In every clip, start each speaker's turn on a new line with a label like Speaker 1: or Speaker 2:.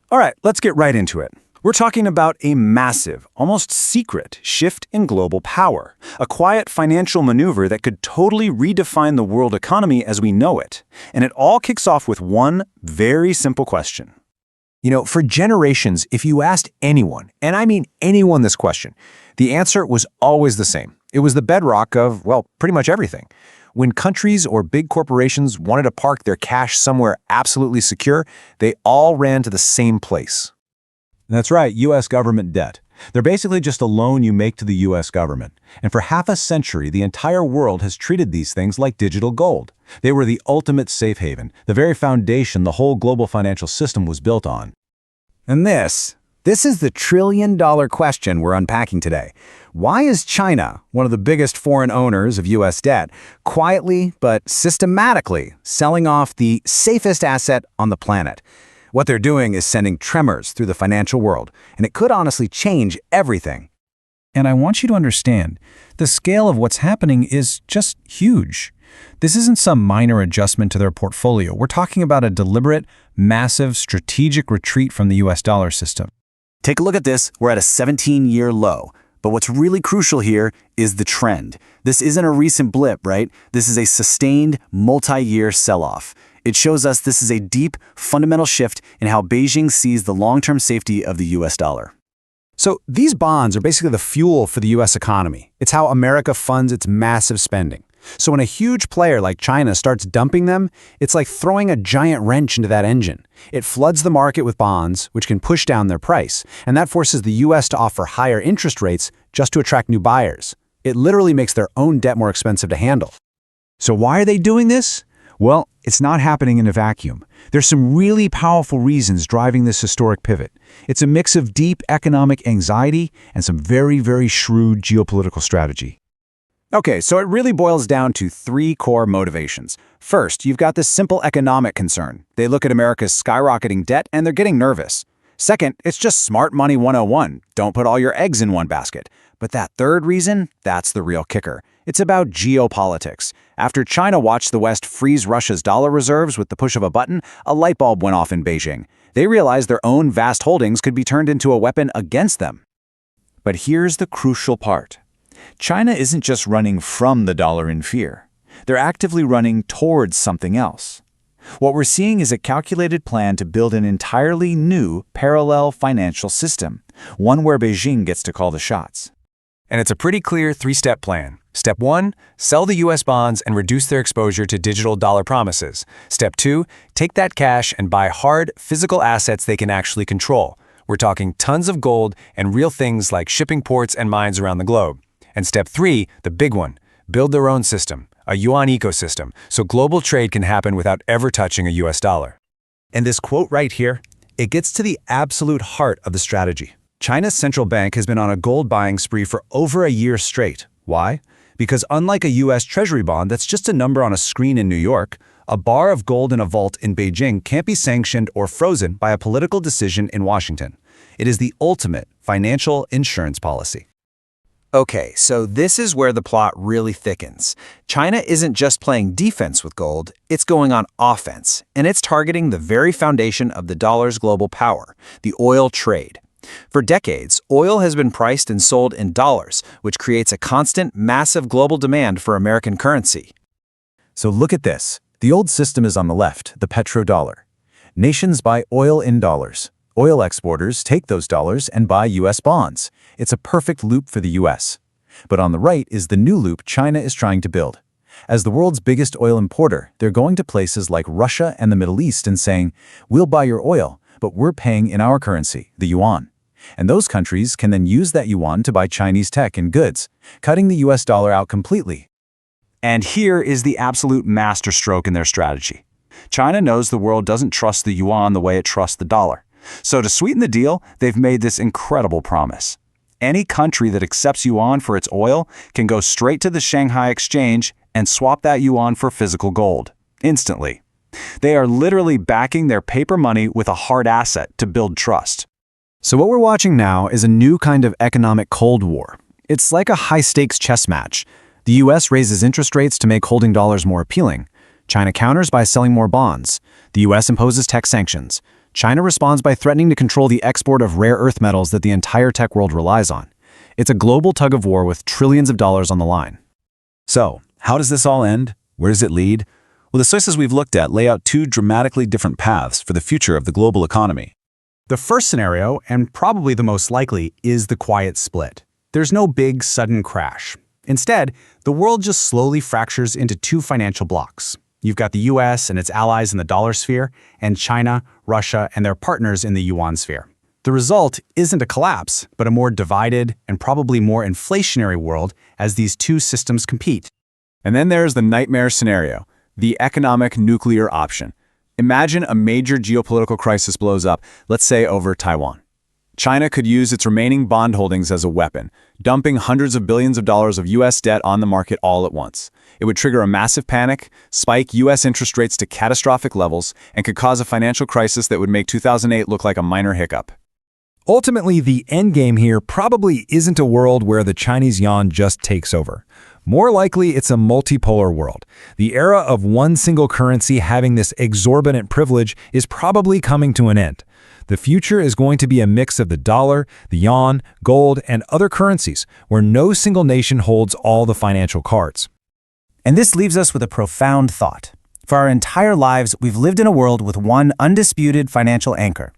Speaker 1: All right, let's get right into it. We're talking about a massive, almost secret shift in global power, a quiet financial maneuver that could totally redefine the world economy as we know it. And it all kicks off with one very simple question.
Speaker 2: For generations, if you asked anyone, and I mean anyone this question, the answer was always the same. It was the bedrock of, well, pretty much everything. When countries or big corporations wanted to park their cash somewhere absolutely secure, they all ran to the same place.
Speaker 3: That's right, U.S. government debt. They're basically just a loan you make to the U.S. government. And for half a century, the entire world has treated these things like digital gold. They were the ultimate safe haven, the very foundation the whole global financial system was built on.
Speaker 1: And this is the trillion-dollar question we're unpacking today. Why is China, one of the biggest foreign owners of U.S. debt, quietly but systematically selling off the safest asset on the planet? What they're doing is sending tremors through the financial world, and it could honestly change everything.
Speaker 4: And I want you to understand, the scale of what's happening is just huge. This isn't some minor adjustment to their portfolio. We're talking about a deliberate, massive, strategic retreat from the U.S. dollar system.
Speaker 1: Take a look at this. We're at a 17-year low. But what's really crucial here is the trend. This isn't a recent blip, right? This is a sustained, multi-year sell-off. It shows us this is a deep, fundamental shift in how Beijing sees the long-term safety of the U.S. dollar.
Speaker 2: So these bonds are basically the fuel for the U.S. economy. It's how America funds its massive spending. So when a huge player like China starts dumping them, it's like throwing a giant wrench into that engine. It floods the market with bonds, which can push down their price, and that forces the U.S. to offer higher interest rates just to attract new buyers. It literally makes their own debt more expensive to handle.
Speaker 3: So why are they doing this? Well, it's not happening in a vacuum. There's some really powerful reasons driving this historic pivot. It's a mix of deep economic anxiety and some very, very shrewd geopolitical strategy.
Speaker 1: Okay, so it really boils down to three core motivations. First, you've got this simple economic concern. They look at America's skyrocketing debt and they're getting nervous. Second, it's just smart money 101. Don't put all your eggs in one basket. But that third reason, that's the real kicker. It's about geopolitics. After China watched the West freeze Russia's dollar reserves with the push of a button, a light bulb went off in Beijing. They realized their own vast holdings could be turned into a weapon against them. But here's the crucial part. China isn't just running from the dollar in fear. They're actively running towards something else. What we're seeing is a calculated plan to build an entirely new parallel financial system, one where Beijing gets to call the shots.
Speaker 2: And it's a pretty clear three-step plan. Step 1, sell the U.S. bonds and reduce their exposure to digital dollar promises. Step 2, take that cash and buy hard, physical assets they can actually control. We're talking tons of gold and real things like shipping ports and mines around the globe. And step 3, the big one, build their own system, a yuan ecosystem, so global trade can happen without ever touching a U.S. dollar.
Speaker 3: And this quote right here, it gets to the absolute heart of the strategy. China's central bank has been on a gold buying spree for over a year straight. Why? Because unlike a U.S. Treasury bond that's just a number on a screen in New York, a bar of gold in a vault in Beijing can't be sanctioned or frozen by a political decision in Washington. It is the ultimate financial insurance policy.
Speaker 1: Okay, so this is where the plot really thickens. China isn't just playing defense with gold, it's going on offense, and it's targeting the very foundation of the dollar's global power, the oil trade. For decades, oil has been priced and sold in dollars, which creates a constant, massive global demand for American currency.
Speaker 3: So look at this. The old system is on the left, the petrodollar. Nations buy oil in dollars. Oil exporters take those dollars and buy U.S. bonds. It's a perfect loop for the U.S. But on the right is the new loop China is trying to build. As the world's biggest oil importer, they're going to places like Russia and the Middle East and saying, "We'll buy your oil, but we're paying in our currency, the yuan." And those countries can then use that yuan to buy Chinese tech and goods, cutting the U.S. dollar out completely.
Speaker 1: And here is the absolute masterstroke in their strategy. China knows the world doesn't trust the yuan the way it trusts the dollar. So to sweeten the deal, they've made this incredible promise. Any country that accepts yuan for its oil can go straight to the Shanghai Exchange and swap that yuan for physical gold, instantly. They are literally backing their paper money with a hard asset to build trust.
Speaker 2: So what we're watching now is a new kind of economic Cold War. It's like a high-stakes chess match. The U.S. raises interest rates to make holding dollars more appealing. China counters by selling more bonds. The U.S. imposes tech sanctions.
Speaker 1: China responds by threatening to control the export of rare earth metals that the entire tech world relies on. It's a global tug-of-war with trillions of dollars on the line.
Speaker 3: So, how does this all end? Where does it lead? Well, the sources we've looked at lay out two dramatically different paths for the future of the global economy.
Speaker 1: The first scenario, and probably the most likely, is the quiet split. There's no big, sudden crash. Instead, the world just slowly fractures into two financial blocks. You've got the US and its allies in the dollar sphere, and China, Russia, and their partners in the yuan sphere. The result isn't a collapse, but a more divided and probably more inflationary world as these two systems compete.
Speaker 2: And then there's the nightmare scenario, the economic nuclear option. Imagine a major geopolitical crisis blows up, let's say over Taiwan. China could use its remaining bond holdings as a weapon, dumping hundreds of billions of dollars of U.S. debt on the market all at once. It would trigger a massive panic, spike U.S. interest rates to catastrophic levels, and could cause a financial crisis that would make 2008 look like a minor hiccup.
Speaker 4: Ultimately, the endgame here probably isn't a world where the Chinese yuan just takes over. More likely, it's a multipolar world. The era of one single currency having this exorbitant privilege is probably coming to an end. The future is going to be a mix of the dollar, the yuan, gold, and other currencies, where no single nation holds all the financial cards.
Speaker 5: And this leaves us with a profound thought. For our entire lives, we've lived in a world with one undisputed financial anchor.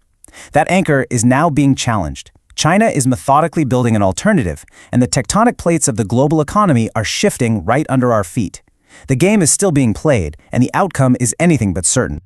Speaker 5: That anchor is now being challenged. China is methodically building an alternative, and the tectonic plates of the global economy are shifting right under our feet. The game is still being played, and the outcome is anything but certain.